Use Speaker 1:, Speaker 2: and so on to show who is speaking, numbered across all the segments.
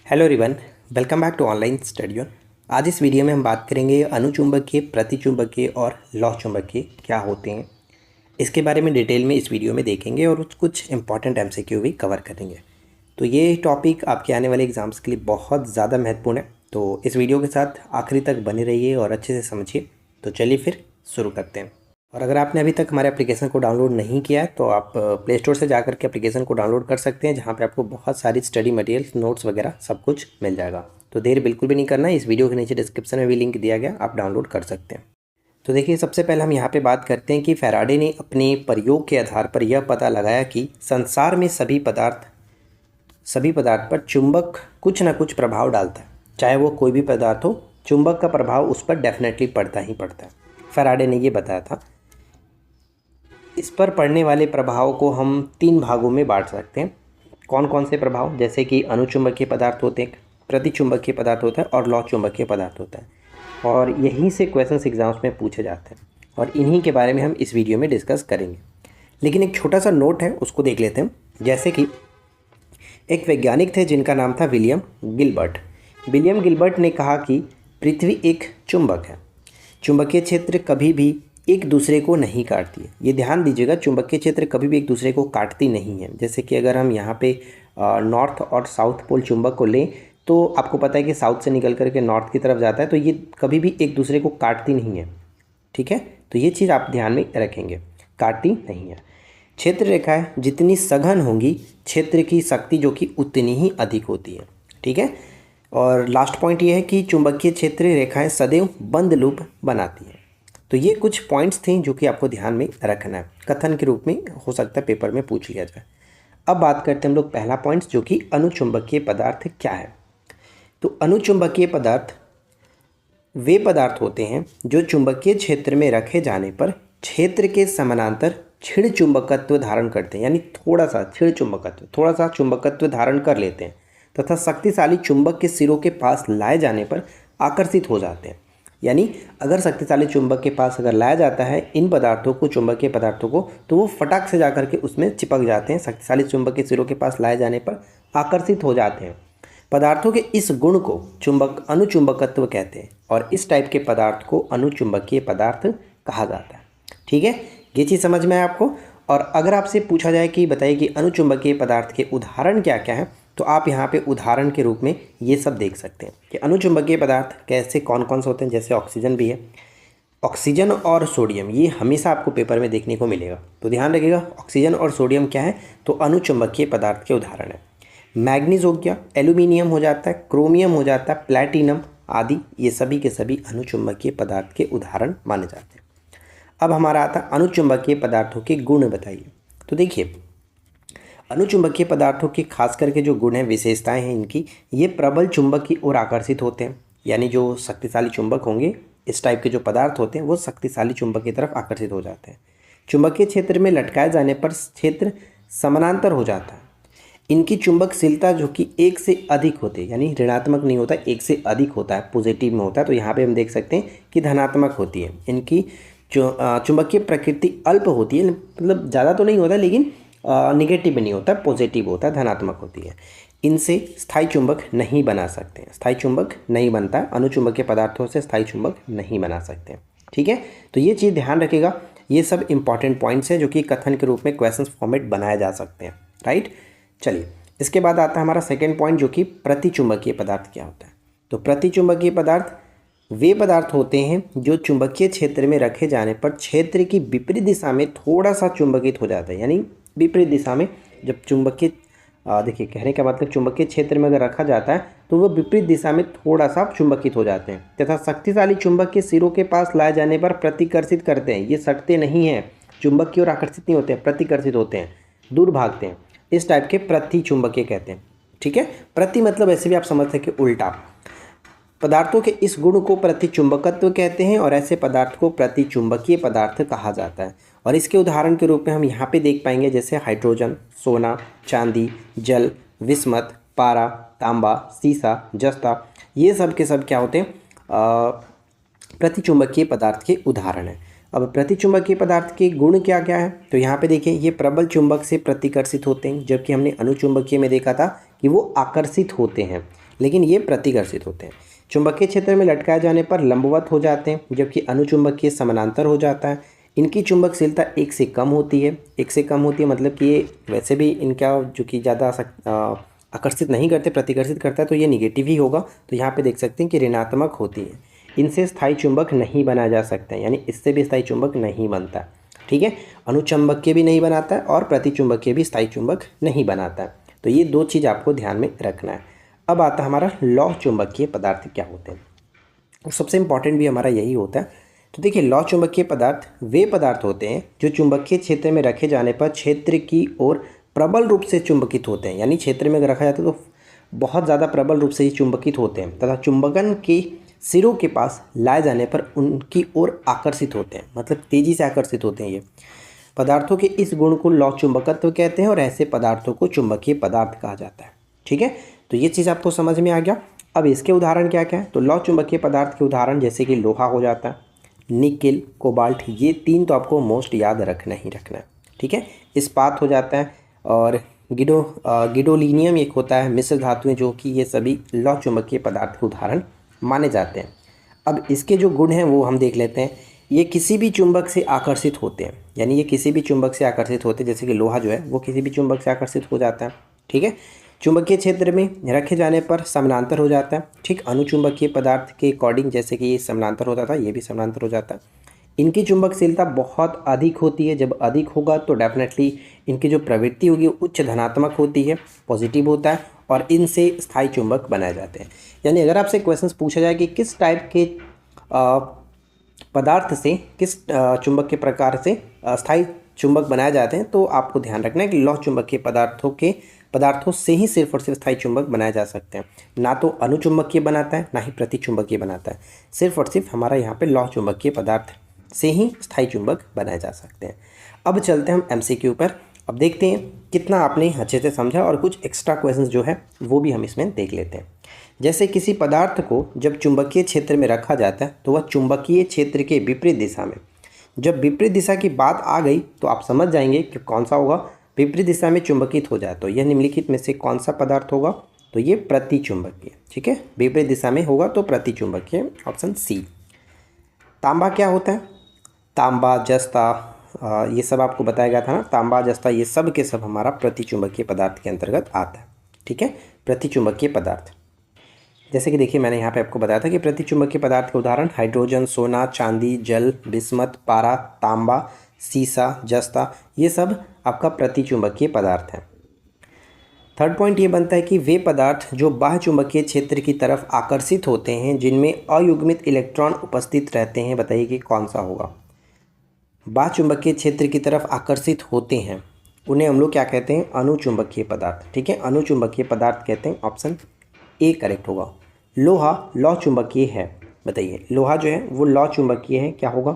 Speaker 1: Hello everyone, welcome back to online study on. आज इस video में हम बात करेंगे अनुचुंबकीय, प्रतिचुंबकीय और लौह चुंबकीय क्या होते हैं। इसके बारे में डिटेल में इस वीडियो में देखेंगे और कुछ इंपॉर्टेंट एमसीक्यू भी कवर करेंगे। तो ये टॉपिक आपके आने वाले एग्जाम्स के लिए बहुत ज़्यादा महत्वपूर्ण है, तो इस वीडियो के साथ आखिरी तक बने रहिए और अच्छे से समझिए। तो चलिए फिर शुरू करते हैं। और अगर आपने अभी तक हमारे एप्लीकेशन को डाउनलोड नहीं किया है तो आप प्ले स्टोर से जाकर के एप्लीकेशन को डाउनलोड कर सकते हैं, जहां पे आपको बहुत सारी स्टडी मटेरियल्स, नोट्स वगैरह सब कुछ मिल जाएगा। तो देर बिल्कुल भी नहीं करना है, इस वीडियो के नीचे डिस्क्रिप्शन में भी लिंक दिया गया, आप डाउनलोड कर सकते हैं। तो देखिए, सबसे पहले हम यहाँ पे बात करते हैं कि फैराडे ने अपने प्रयोग के आधार पर यह पता लगाया कि संसार में सभी पदार्थ पर चुंबक कुछ ना कुछ प्रभाव डालता है। चाहे वो कोई भी पदार्थ हो, चुंबक का प्रभाव उस पर डेफिनेटली पड़ता ही पड़ता है। फैराडे ने ये बताया था। इस पर पड़ने वाले प्रभाव को हम 3 भागों में बांट सकते हैं। कौन कौन से प्रभाव? जैसे कि अनुचुंबकीय पदार्थ होते हैं, प्रतिचुंबकीय पदार्थ होता है और लौह चुंबकीय पदार्थ होता है। और यहीं से क्वेश्चंस एग्जाम्स में पूछे जाते हैं और इन्हीं के बारे में हम इस वीडियो में डिस्कस करेंगे। लेकिन एक छोटा सा नोट है, उसको देख लेते हैं। जैसे कि एक वैज्ञानिक थे जिनका नाम था विलियम गिलबर्ट। विलियम गिलबर्ट ने कहा कि पृथ्वी एक चुंबक है। चुंबकीय क्षेत्र कभी भी एक दूसरे को नहीं काटती है। ये ध्यान दीजिएगा, चुंबकीय क्षेत्र कभी भी एक दूसरे को काटती नहीं है। जैसे कि अगर हम यहाँ पे नॉर्थ और साउथ पोल चुंबक को लें तो आपको पता है कि साउथ से निकल करके नॉर्थ की तरफ जाता है, तो ये कभी भी एक दूसरे को काटती नहीं है। ठीक है, तो ये चीज़ आप ध्यान में रखेंगे, काटती नहीं है। क्षेत्र रेखाएं जितनी सघन होंगी, क्षेत्र की शक्ति जो कि उतनी ही अधिक होती है। ठीक है, और लास्ट पॉइंट ये है कि चुंबकीय क्षेत्र रेखाएं सदैव बंद लूप बनाती हैं। तो ये कुछ पॉइंट्स थे जो कि आपको ध्यान में रखना है, कथन के रूप में हो सकता है पेपर में पूछ लिया जाए। अब बात करते हैं हम लोग पहला पॉइंट्स, जो कि अनुचुंबकीय पदार्थ क्या है। तो अनुचुंबकीय पदार्थ वे पदार्थ होते हैं जो चुंबकीय क्षेत्र में रखे जाने पर क्षेत्र के समानांतर क्षीण चुंबकत्व धारण करते हैं, यानी थोड़ा सा चुंबकत्व धारण कर लेते हैं तथा शक्तिशाली चुंबक के सिरों के पास लाए जाने पर आकर्षित हो जाते हैं। यानी अगर शक्तिशाली चुंबक के पास अगर लाया जाता है इन पदार्थों को, चुंबकीय पदार्थों को, तो वो फटाक से जाकर के उसमें चिपक जाते हैं। शक्तिशाली चुंबक के सिरों के पास लाए जाने पर आकर्षित हो जाते हैं। पदार्थों के इस गुण को अनुचुंबकत्व कहते हैं और इस टाइप के पदार्थ को अनुचुंबकीय पदार्थ कहा जाता है। ठीक है, ये चीज़ समझ में आए आपको। और अगर आपसे पूछा जाए कि बताइए कि अनुचुंबकीय पदार्थ के उदाहरण क्या क्या हैं, तो आप यहाँ पे उदाहरण के रूप में ये सब देख सकते हैं कि अनुचुंबकीय पदार्थ कैसे कौन कौन से होते हैं। जैसे ऑक्सीजन भी है, ऑक्सीजन और सोडियम, ये हमेशा आपको पेपर में देखने को मिलेगा, तो ध्यान रखिएगा। ऑक्सीजन और सोडियम क्या है, तो अनुचुंबकीय पदार्थ के उदाहरण है। मैग्नीज हो गया, एल्यूमिनियम हो जाता है, क्रोमियम हो जाता है, प्लैटिनम आदि, ये सभी के सभी अनुचुंबकीय पदार्थ के उदाहरण माने जाते हैं। अब हमारा आता है अनुचुंबकीय पदार्थों के गुण बताइए। तो देखिए, अनुचुंबकीय पदार्थों के खास करके जो गुण हैं, विशेषताएं हैं इनकी, ये प्रबल चुंबक की ओर आकर्षित होते हैं। यानी जो शक्तिशाली चुंबक होंगे, इस टाइप के जो पदार्थ होते हैं, वो शक्तिशाली चुंबक की तरफ आकर्षित हो जाते हैं। चुंबकीय क्षेत्र में लटकाए जाने पर क्षेत्र समानांतर हो जाता है। इनकी चुंबकशीलता जो कि 1 से अधिक होती है, यानी ऋणात्मक नहीं होता, 1 से अधिक होता है, पॉजिटिव में होता है। तो यहाँ पे हम देख सकते हैं कि धनात्मक होती है। इनकी चुंबकीय प्रकृति अल्प होती है, मतलब ज़्यादा तो नहीं होता, लेकिन निगेटिव भी नहीं होता, पॉजिटिव होता है, धनात्मक होती है। इनसे स्थायी चुंबक नहीं बना सकते हैं, स्थायी चुंबक नहीं बनता है। अनुचुंबकीय पदार्थों से स्थायी चुंबक नहीं बना सकते हैं। ठीक है, तो ये चीज़ ध्यान रखिएगा। ये सब इंपॉर्टेंट पॉइंट्स हैं जो कि कथन के रूप में क्वेश्चन फॉर्मेट बनाए जा सकते हैं। राइट, चलिए इसके बाद आता है हमारा सेकेंड पॉइंट, जो कि प्रतिचुंबकीय पदार्थ क्या होता है। तो प्रतिचुंबकीय पदार्थ वे पदार्थ होते हैं जो चुंबकीय क्षेत्र में रखे जाने पर क्षेत्र की विपरीत दिशा में थोड़ा सा चुंबकित हो जाता है। यानी विपरीत दिशा में जब चुंबकीय देखिए, कहने का मतलब चुंबकीय क्षेत्र में अगर रखा जाता है तो वो विपरीत दिशा में थोड़ा सा चुंबकित हो जाते हैं तथा शक्तिशाली चुंबक के सिरों के पास लाए जाने पर प्रतिकर्षित करते हैं। ये सटते नहीं हैं, चुंबक की ओर आकर्षित नहीं होते हैं, प्रतिकर्षित होते हैं, दूर भागते हैं। इस टाइप के प्रतिचुंबकीय कहते हैं। ठीक है, प्रति मतलब ऐसे भी आप समझ सके उल्टा। पदार्थों के इस गुण को प्रतिचुंबकत्व कहते हैं और ऐसे पदार्थ को प्रतिचुंबकीय पदार्थ कहा जाता है। और इसके उदाहरण के रूप में हम यहाँ पे देख पाएंगे, जैसे हाइड्रोजन, सोना, चांदी, जल, विस्मत, पारा, तांबा, सीसा, जस्ता, ये सब के सब क्या होते हैं, प्रतिचुंबकीय पदार्थ के उदाहरण हैं। अब प्रतिचुंबकीय पदार्थ के गुण क्या क्या है, तो यहाँ पे देखिए, ये प्रबल चुंबक से प्रतिकर्षित होते हैं, जबकि हमने अनुचुंबकीय में देखा था कि वो आकर्षित होते हैं। लेकिन ये प्रतिकर्षित होते हैं। चुंबकीय क्षेत्र में लटकाए जाने पर लंबवत हो जाते हैं, जबकि अनुचुंबकीय समानांतर हो जाता है। इनकी चुंबकशीलता 1 से कम होती है। 1 से कम होती है मतलब कि ये वैसे भी इनका जो कि ज़्यादा आकर्षित नहीं करते, प्रतिकर्षित करता है, तो ये निगेटिव ही होगा। तो यहाँ पे देख सकते हैं कि ऋणात्मक होती है। इनसे स्थायी चुंबक नहीं बनाया जा सकता है, यानी इससे भी स्थायी चुंबक नहीं बनता। ठीक है, अनुचुंबकीय भी नहीं बनाता है और प्रतिचुंबकीय भी स्थायी चुंबक नहीं बनाता है। तो ये 2 चीज़ आपको ध्यान में रखना है। अब आता है हमारा लौह चुंबकीय पदार्थ क्या होते हैं, और सबसे इम्पॉर्टेंट भी हमारा यही होता है। तो देखिए, लौह चुंबकीय पदार्थ वे पदार्थ होते हैं जो चुंबकीय क्षेत्र में रखे जाने पर क्षेत्र की ओर प्रबल रूप से चुंबकित होते हैं। यानी क्षेत्र में अगर रखा जाता है तो बहुत ज़्यादा प्रबल रूप से ही चुंबकित होते हैं तथा चुंबकन के सिरों के पास लाए जाने पर उनकी ओर आकर्षित होते हैं, मतलब तेज़ी से आकर्षित होते हैं। ये पदार्थों के इस गुण को लौह चुंबकत्व कहते हैं और ऐसे पदार्थों को चुंबकीय पदार्थ कहा जाता है। ठीक है, तो ये चीज़ आपको समझ में आ गया। अब इसके उदाहरण क्या क्या है, तो लौह चुंबकीय पदार्थ के उदाहरण जैसे कि लोहा हो जाता है, निकेल, कोबाल्ट, ये 3 तो आपको मोस्ट याद रखना ही रखना है। ठीक है, इस्पात हो जाता है, और गिडोलिनियम एक होता है, मिश्र धातुएं, जो कि ये सभी लौह चुंबकीय पदार्थ के उदाहरण माने जाते हैं। अब इसके जो गुण हैं वो हम देख लेते हैं। ये किसी भी चुंबक से आकर्षित होते हैं, यानी ये किसी भी चुंबक से आकर्षित होते हैं, जैसे कि लोहा जो है वो किसी भी चुंबक से आकर्षित हो जाता है। ठीक है, चुंबकीय क्षेत्र में रखे जाने पर समानांतर हो जाता है। ठीक, अनुचुंबकीय पदार्थ के अकॉर्डिंग जैसे कि ये समानांतर होता था, ये भी समानांतर हो जाता है। इनकी चुंबकशीलता बहुत अधिक होती है। जब अधिक होगा तो डेफिनेटली इनकी जो प्रवृत्ति होगी उच्च धनात्मक होती है, पॉजिटिव होता है, और इनसे स्थायी चुंबक बनाए जाते हैं। यानी अगर आपसे क्वेश्चंस पूछा जाए कि किस टाइप के पदार्थ से, किस चुंबक के प्रकार से स्थायी चुंबक बनाए जाते हैं, तो आपको ध्यान रखना है कि लौह चुंबकीय पदार्थों से ही सिर्फ और सिर्फ स्थायी चुंबक बनाए जा सकते हैं। ना तो अनुचुंबकीय बनाता है, ना ही प्रतिचुंबकीय बनाता है। सिर्फ और सिर्फ हमारा यहाँ पे लौह चुंबकीय पदार्थ से ही स्थायी चुंबक बनाए जा सकते हैं। अब चलते हैं हम एमसीक्यू पर। अब देखते हैं कितना आपने अच्छे से समझा, और कुछ एक्स्ट्रा क्वेश्चंस जो है वो भी हम इसमें देख लेते हैं। जैसे किसी पदार्थ को जब चुंबकीय क्षेत्र में रखा जाता है तो वह चुंबकीय क्षेत्र के विपरीत दिशा में, जब विपरीत दिशा की बात आ गई तो आप समझ जाएंगे कि कौन सा होगा, विपरीत दिशा में चुंबकित हो जाए तो यह निम्नलिखित में से कौन सा पदार्थ होगा, तो ये प्रतिचुंबकीय। ठीक है, विपरीत दिशा में होगा तो प्रतिचुंबकीय, ऑप्शन सी। तांबा क्या होता है, तांबा, जस्ता, ये सब आपको बताया गया था ना, तांबा, जस्ता, ये सब के सब हमारा प्रतिचुंबकीय पदार्थ के अंतर्गत आता है। ठीक है, प्रतिचुंबकीय पदार्थ जैसे कि देखिए मैंने यहाँ पे आपको बताया था कि प्रतिचुंबकीय पदार्थ के उदाहरण हाइड्रोजन, सोना, चांदी, जल, बिस्मत, पारा, तांबा, सीसा, जस्ता, ये सब आपका प्रतिचुंबकीय पदार्थ है। थर्ड पॉइंट ये बनता है कि वे पदार्थ जो बाह्य चुंबकीय क्षेत्र की तरफ आकर्षित होते हैं जिनमें अयुग्मित इलेक्ट्रॉन उपस्थित रहते हैं, बताइए कि कौन सा होगा। बाह्य चुंबकीय क्षेत्र की तरफ आकर्षित होते हैं उन्हें हम लोग क्या कहते हैं, अनुचुंबकीय पदार्थ। ठीक है, अनुचुंबकीय पदार्थ कहते हैं, ऑप्शन ए करेक्ट होगा। लोहा लौह चुंबकीय है, बताइए लोहा जो है वो लौह चुंबकीय है, क्या होगा,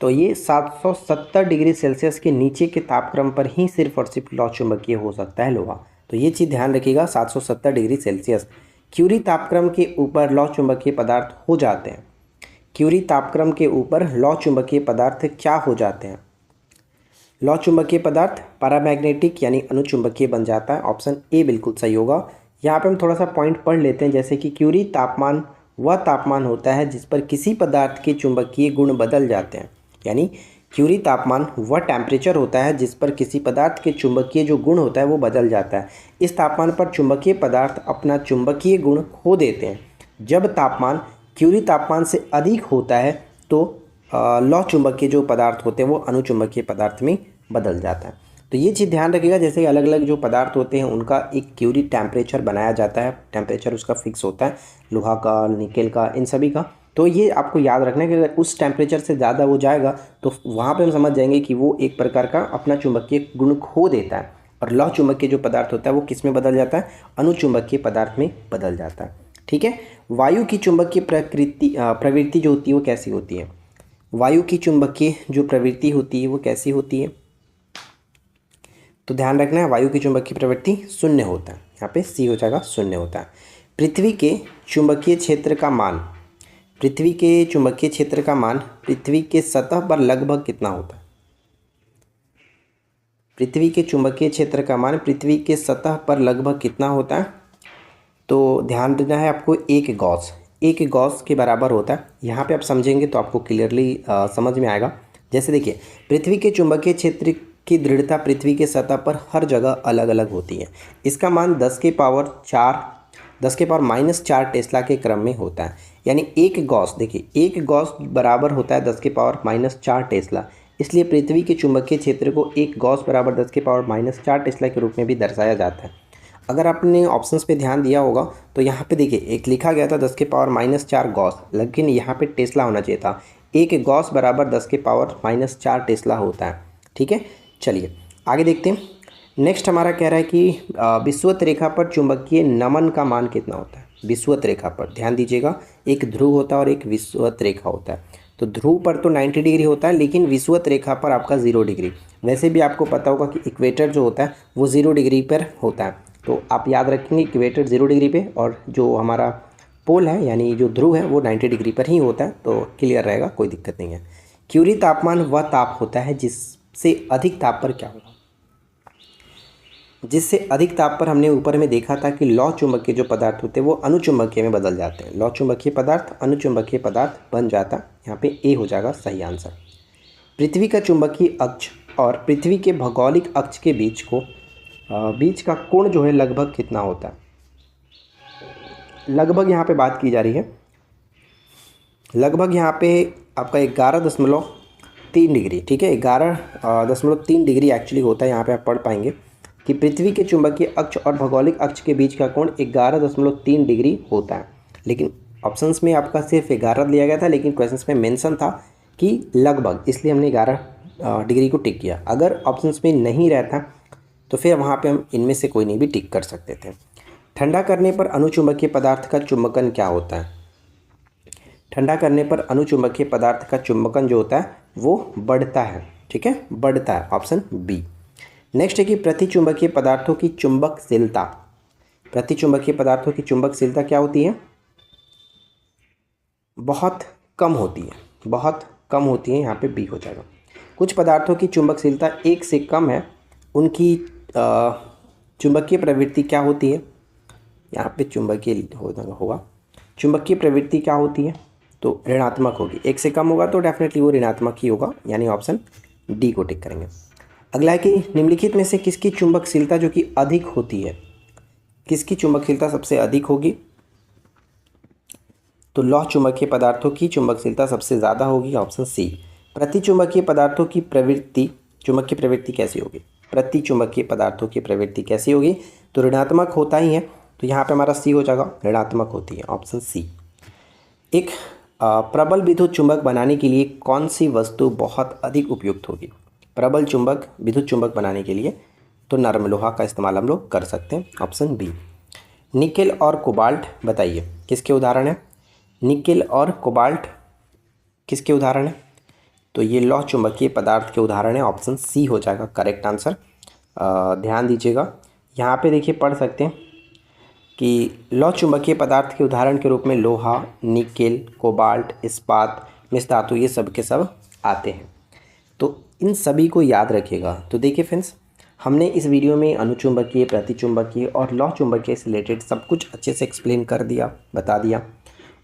Speaker 1: तो ये 770 डिग्री सेल्सियस के नीचे के तापक्रम पर ही सिर्फ और सिर्फ लौह चुंबकीय हो सकता है लोहा। तो ये चीज़ ध्यान रखिएगा, 770 डिग्री सेल्सियस क्यूरी तापक्रम के ऊपर लौह चुंबकीय पदार्थ हो जाते हैं। क्यूरी तापक्रम के ऊपर लौह चुंबकीय पदार्थ क्या हो जाते हैं, लौह चुंबकीय पदार्थ पैरामैग्नेटिक यानी अनुचुंबकीय बन जाता है, ऑप्शन ए बिल्कुल सही होगा। यहाँ पे हम थोड़ा सा पॉइंट पढ़ लेते हैं, जैसे कि क्यूरी तापमान वह तापमान होता है जिस पर किसी पदार्थ के चुंबकीय गुण बदल जाते हैं। यानी क्यूरी तापमान वह टेम्परेचर होता है जिस पर किसी पदार्थ के चुंबकीय जो गुण होता है वो बदल जाता है। इस तापमान पर चुंबकीय पदार्थ अपना चुंबकीय गुण खो देते हैं। जब तापमान क्यूरी तापमान से अधिक होता है तो लौह चुंबकीय जो पदार्थ होते हैं वो अनुचुंबकीय पदार्थ में बदल जाता है। तो ये चीज़ ध्यान रखिएगा, जैसे अलग अलग जो पदार्थ होते हैं उनका एक क्यूरी टेम्परेचर बनाया जाता है, टेम्परेचर उसका फिक्स होता है, लोहा का, निकेल का, इन सभी का। तो ये आपको याद रखना है कि अगर उस टेम्परेचर से ज़्यादा वो जाएगा तो वहाँ पे हम समझ जाएंगे कि वो एक प्रकार का अपना चुंबकीय गुण खो देता है। और लौह चुंबकीय जो पदार्थ होता है वो किस में बदल जाता है, अनुचुंबकीय पदार्थ में बदल जाता है। ठीक है, वायु की चुंबकीय प्रवृत्ति जो होती है वो कैसी होती है, वायु की चुंबकीय जो प्रवृत्ति होती है वो कैसी होती है, तो ध्यान रखना है वायु की चुंबकीय प्रवृत्ति शून्य होता है, यहाँ पे सी हो जाएगा, शून्य होता है। पृथ्वी के चुंबकीय क्षेत्र का मान, पृथ्वी के चुंबकीय क्षेत्र का मान पृथ्वी के सतह पर लगभग कितना होता है, पृथ्वी के चुंबकीय क्षेत्र का मान पृथ्वी के सतह पर लगभग कितना होता है? तो ध्यान देना है आपको, एक गॉस के बराबर होता है। यहाँ पे आप समझेंगे तो आपको क्लियरली समझ में आएगा। जैसे देखिए, पृथ्वी के चुंबकीय क्षेत्र की दृढ़ता पृथ्वी के सतह पर हर जगह अलग अलग होती है। इसका मान 10 के पावर -4 टेस्ला के क्रम में होता है। यानी एक गॉस, देखिए एक गॉस बराबर होता है 10 के पावर -4 टेस्ला। इसलिए पृथ्वी के चुंबकीय क्षेत्र को एक गॉस बराबर 10 के पावर -4 टेस्ला के रूप में भी दर्शाया जाता है। अगर आपने ऑप्शंस पे ध्यान दिया होगा तो यहाँ पे देखिए एक लिखा गया था 10 के पावर -4 गॉस, लेकिन यहाँ पे टेस्ला होना चाहिए था। एक गॉस बराबर 10 के पावर -4 टेस्ला होता है। ठीक है, चलिए आगे देखते हैं। नेक्स्ट हमारा कह रहा है कि विषुवत रेखा पर चुंबकीय नमन का मान कितना होता है? विषुवत रेखा पर ध्यान दीजिएगा, एक ध्रुव होता है और एक विषुवत रेखा होता है। तो ध्रुव पर तो 90 डिग्री होता है, लेकिन विषुवत रेखा पर आपका 0 डिग्री। वैसे भी आपको पता होगा कि इक्वेटर जो होता है वो 0 डिग्री पर होता है। तो आप याद रखेंगे इक्वेटर 0 डिग्री पे और जो हमारा पोल है यानी जो ध्रुव है वो 90 डिग्री पर ही होता है। तो क्लियर रहेगा, कोई दिक्कत नहीं है। क्यूरी तापमान वह ताप होता है जिससे अधिक ताप पर क्या होगा? जिससे अधिक ताप पर हमने ऊपर में देखा था कि लौह चुंबकीय जो पदार्थ होते हैं वो अनुचुंबकीय में बदल जाते हैं। लौह चुंबकीय पदार्थ अनुचुंबकीय पदार्थ बन जाता। यहाँ पे ए हो जाएगा सही आंसर। पृथ्वी का चुंबकीय अक्ष और पृथ्वी के भौगोलिक अक्ष के बीच का कोण जो है लगभग कितना होता है? लगभग यहाँ पे बात की जा रही है। लगभग यहाँ पे आपका 11.3 डिग्री, ठीक है, 11.3 डिग्री एक्चुअली होता है। यहाँ पे आप पढ़ पाएंगे कि पृथ्वी के चुंबकीय अक्ष और भौगोलिक अक्ष के बीच का कोण 11.3 डिग्री होता है। लेकिन ऑप्शंस में आपका सिर्फ 11 लिया गया था, लेकिन क्वेश्चंस में मेंशन था कि लगभग, इसलिए हमने 11 डिग्री को टिक किया। अगर ऑप्शंस में नहीं रहता तो फिर वहाँ पे हम इनमें से कोई नहीं भी टिक कर सकते थे। ठंडा करने पर अनुचुंबकीय पदार्थ का चुंबकन क्या होता है? ठंडा करने पर अनुचुंबकीय पदार्थ का चुंबकन जो होता है वो बढ़ता है। ठीक है, बढ़ता है, ऑप्शन बी। नेक्स्ट है कि प्रतिचुंबकीय पदार्थों की चुंबकशीलता। प्रतिचुंबकीय पदार्थों की चुंबकशीलता क्या होती है? बहुत कम होती है, बहुत कम होती है। यहाँ पे बी हो जाएगा। कुछ पदार्थों की चुंबकशीलता 1 से कम है, उनकी चुंबकीय प्रवृत्ति क्या होती है? यहाँ पे चुंबकीय होगा। चुंबकीय प्रवृत्ति क्या होती है? तो ऋणात्मक होगी। 1 से कम होगा तो डेफिनेटली वो ऋणात्मक ही होगा, यानी ऑप्शन डी को टिक करेंगे। अगला है कि निम्नलिखित में से किसकी चुंबकशीलता जो कि अधिक होती है? किसकी चुंबकशीलता सबसे अधिक होगी? तो लौह चुंबकीय पदार्थों की चुंबकशीलता सबसे ज़्यादा होगी, ऑप्शन सी। प्रतिचुंबकीय पदार्थों की प्रवृत्ति, चुंबकीय प्रवृत्ति कैसी होगी? प्रतिचुंबकीय पदार्थों की प्रवृत्ति कैसी होगी? तो ऋणात्मक होता ही है, तो यहाँ पे हमारा सी हो जाएगा, ऋणात्मक होती है, ऑप्शन सी। एक प्रबल विद्युत चुंबक बनाने के लिए कौन सी वस्तु बहुत अधिक उपयुक्त होगी? प्रबल चुंबक, विद्युत चुंबक बनाने के लिए तो नरम लोहा का इस्तेमाल हम लोग कर सकते हैं, ऑप्शन बी। निकेल और कोबाल्ट बताइए किसके उदाहरण है? निकेल और कोबाल्ट किसके उदाहरण है? तो ये लौह चुंबकीय पदार्थ के उदाहरण है, ऑप्शन सी हो जाएगा करेक्ट आंसर। ध्यान दीजिएगा, यहाँ पे देखिए पढ़ सकते हैं कि लौह चुंबकीय पदार्थ के उदाहरण के रूप में लोहा, निकेल, कोबाल्ट, इस्पात, मिश्र धातु ये सब के सब आते हैं। तो इन सभी को याद रखिएगा। तो देखिए फ्रेंड्स, हमने इस वीडियो में अनुचुंबकीय, प्रतिचुंबकीय और लौह चुंबकीय से रिलेटेड सब कुछ अच्छे से एक्सप्लेन कर दिया, बता दिया।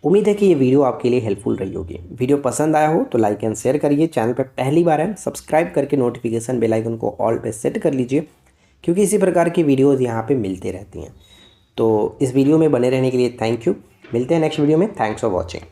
Speaker 1: उम्मीद है कि ये वीडियो आपके लिए हेल्पफुल रही होगी। वीडियो पसंद आया हो तो लाइक एंड शेयर करिए। चैनल पर पहली बार है सब्सक्राइब करके नोटिफिकेशन बेल आइकन को ऑल पे सेट कर लीजिए, क्योंकि इसी प्रकार की वीडियोज़ यहाँ पे मिलती रहती हैं। तो इस वीडियो में बने रहने के लिए थैंक यू। मिलते हैं नेक्स्ट वीडियो में। Thanks for watching.